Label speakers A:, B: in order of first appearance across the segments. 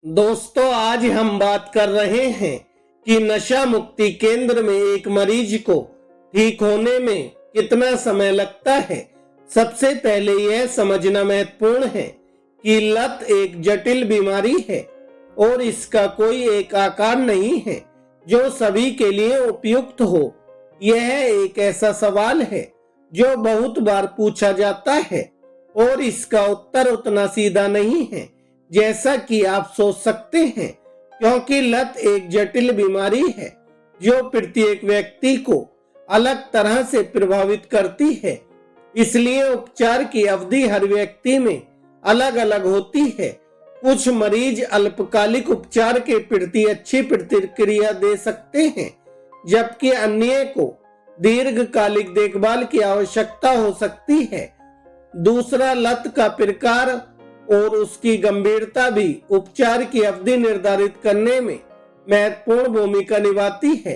A: दोस्तों, आज हम बात कर रहे हैं कि नशा मुक्ति केंद्र में एक मरीज को ठीक होने में कितना समय लगता है। सबसे पहले यह समझना महत्वपूर्ण है कि लत एक जटिल बीमारी है और इसका कोई एक आकार नहीं है जो सभी के लिए उपयुक्त हो। यह एक ऐसा सवाल है जो बहुत बार पूछा जाता है और इसका उत्तर उतना सीधा नहीं है जैसा कि आप सोच सकते हैं, क्योंकि लत एक जटिल बीमारी है जो प्रत्येक व्यक्ति को अलग तरह से प्रभावित करती है। इसलिए उपचार की अवधि हर व्यक्ति में अलग अलग होती है। कुछ मरीज अल्पकालिक उपचार के प्रति अच्छी प्रतिक्रिया दे सकते हैं, जबकि अन्य को दीर्घकालिक देखभाल की आवश्यकता हो सकती है। दूसरा, लत का प्रकार और उसकी गंभीरता भी उपचार की अवधि निर्धारित करने में महत्वपूर्ण भूमिका निभाती है।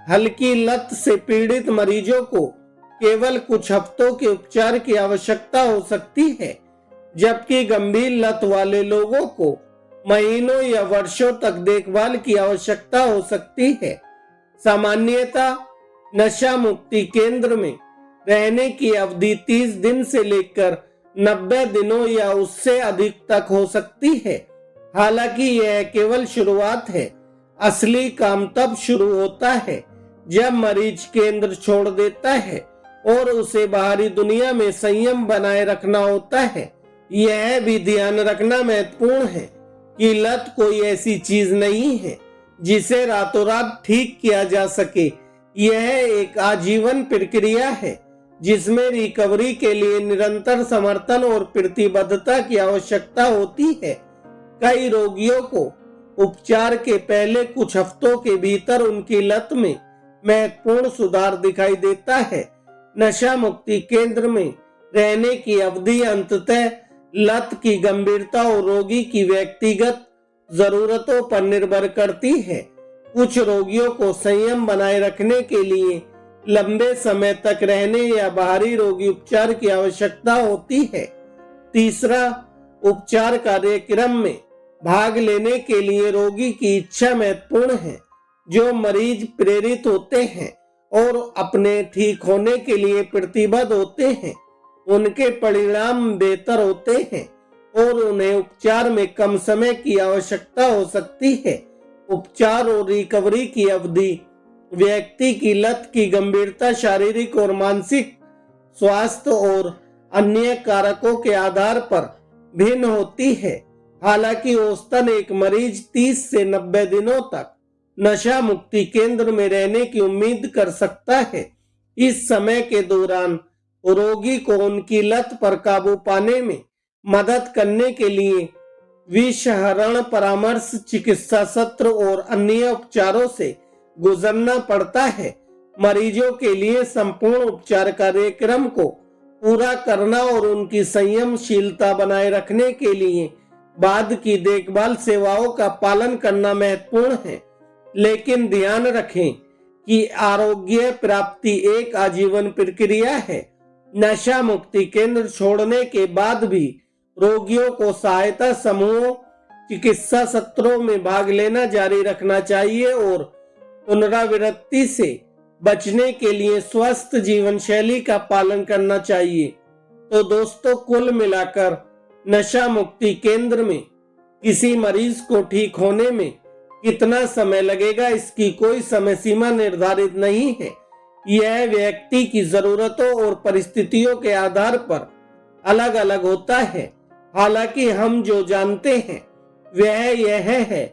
A: हल्की लत से पीड़ित मरीजों को केवल कुछ हफ्तों के उपचार की आवश्यकता हो सकती है, जबकि गंभीर लत वाले लोगों को महीनों या वर्षों तक देखभाल की आवश्यकता हो सकती है। सामान्यतः नशा मुक्ति केंद्र में रहने की अवधि 30 दिन से लेकर 90 दिनों या उससे अधिक तक हो सकती है। हालांकि यह केवल शुरुआत है। असली काम तब शुरू होता है जब मरीज केंद्र छोड़ देता है और उसे बाहरी दुनिया में संयम बनाए रखना होता है। यह भी ध्यान रखना महत्वपूर्ण है कि लत कोई ऐसी चीज नहीं है जिसे रातों रात ठीक किया जा सके। यह एक आजीवन प्रक्रिया है जिसमें रिकवरी के लिए निरंतर समर्थन और प्रतिबद्धता की आवश्यकता होती है। कई रोगियों को उपचार के पहले कुछ हफ्तों के भीतर उनकी लत में महत्वपूर्ण सुधार दिखाई देता है। नशा मुक्ति केंद्र में रहने की अवधि अंततः लत की गंभीरता और रोगी की व्यक्तिगत जरूरतों पर निर्भर करती है। कुछ रोगियों को संयम बनाए रखने के लिए लंबे समय तक रहने या बाहरी रोगी उपचार की आवश्यकता होती है। तीसरा, उपचार कार्यक्रम में भाग लेने के लिए रोगी की इच्छा महत्वपूर्ण है। जो मरीज प्रेरित होते हैं और अपने ठीक होने के लिए प्रतिबद्ध होते हैं, उनके परिणाम बेहतर होते हैं और उन्हें उपचार में कम समय की आवश्यकता हो सकती है। उपचार और रिकवरी की अवधि व्यक्ति की लत की गंभीरता, शारीरिक और मानसिक स्वास्थ्य और अन्य कारकों के आधार पर भिन्न होती है। हालांकि औसतन एक मरीज 30 से 90 दिनों तक नशा मुक्ति केंद्र में रहने की उम्मीद कर सकता है। इस समय के दौरान रोगी को उनकी लत पर काबू पाने में मदद करने के लिए विषहरण परामर्श, चिकित्सा सत्र और अन्य उपचारों से गुजरना पड़ता है। मरीजों के लिए संपूर्ण उपचार कार्यक्रम को पूरा करना और उनकी संयमशीलता बनाए रखने के लिए बाद की देखभाल सेवाओं का पालन करना महत्वपूर्ण है। लेकिन ध्यान रखें कि आरोग्य प्राप्ति एक आजीवन प्रक्रिया है। नशा मुक्ति केंद्र छोड़ने के बाद भी रोगियों को सहायता समूहों, चिकित्सा सत्रों में भाग लेना जारी रखना चाहिए और पुनरावृत्ति से बचने के लिए स्वस्थ जीवन शैली का पालन करना चाहिए। तो दोस्तों, कुल मिलाकर नशा मुक्ति केंद्र में किसी मरीज को ठीक होने में कितना समय लगेगा, इसकी कोई समय सीमा निर्धारित नहीं है। यह व्यक्ति की जरूरतों और परिस्थितियों के आधार पर अलग अलग होता है। हालांकि हम जो जानते हैं वह यह है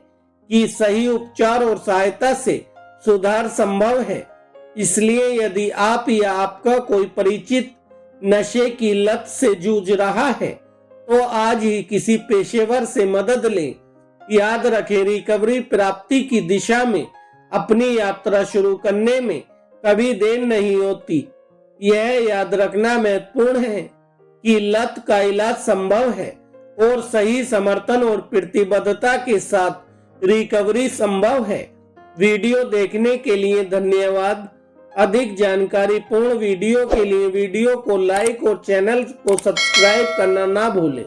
A: कि सही उपचार और सहायता से सुधार संभव है। इसलिए यदि आप या आपका कोई परिचित नशे की लत से जूझ रहा है तो आज ही किसी पेशेवर से मदद लें। याद रखें, रिकवरी प्राप्ति की दिशा में अपनी यात्रा शुरू करने में कभी देर नहीं होती। यह याद रखना महत्वपूर्ण है कि लत का इलाज संभव है और सही समर्थन और प्रतिबद्धता के साथ रिकवरी संभव है। वीडियो देखने के लिए धन्यवाद। अधिक जानकारी पूर्ण वीडियो के लिए वीडियो को लाइक और चैनल को सब्सक्राइब करना ना भूलें।